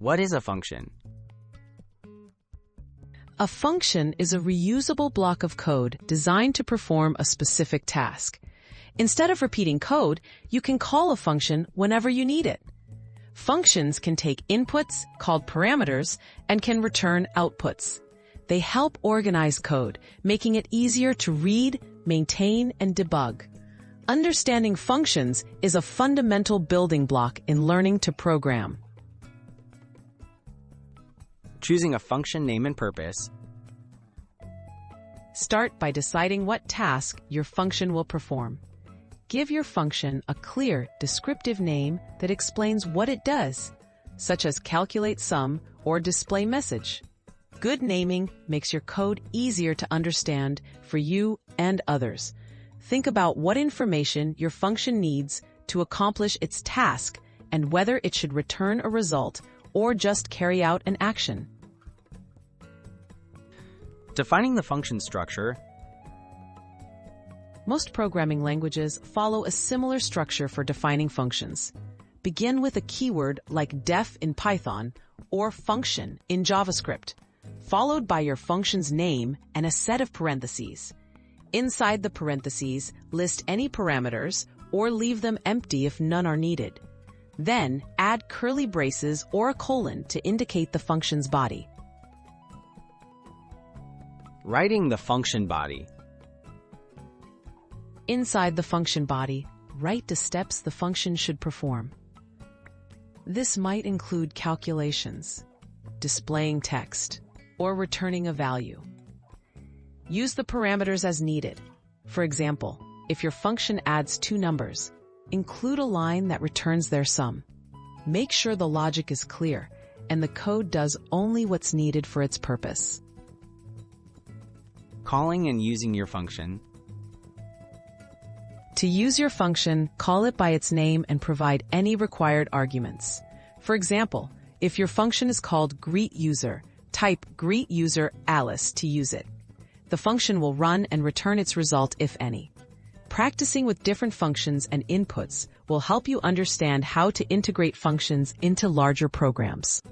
What is a function? A function is a reusable block of code designed to perform a specific task. Instead of repeating code, you can call a function whenever you need it. Functions can take inputs, called parameters, and can return outputs. They help organize code, making it easier to read, maintain, and debug. Understanding functions is a fundamental building block in learning to program. Choosing a function name and purpose. Start by deciding what task your function will perform. Give your function a clear, descriptive name that explains what it does, such as calculate sum or display message. Good naming makes your code easier to understand for you and others. Think about what information your function needs to accomplish its task and whether it should return a result or just carry out an action. Defining the function structure. Most programming languages follow a similar structure for defining functions. Begin with a keyword like def in Python or function in JavaScript, followed by your function's name and a set of parentheses. Inside the parentheses, list any parameters or leave them empty if none are needed. Then, add curly braces or a colon to indicate the function's body. Writing the function body. Inside the function body, write the steps the function should perform. This might include calculations, displaying text, or returning a value. Use the parameters as needed. For example, if your function adds two numbers, include a line that returns their sum. Make sure the logic is clear and the code does only what's needed for its purpose. Calling and using your function. To use your function, call it by its name and provide any required arguments. For example, if your function is called greetUser, type greetUserAlice to use it. The function will run and return its result if any. Practicing with different functions and inputs will help you understand how to integrate functions into larger programs.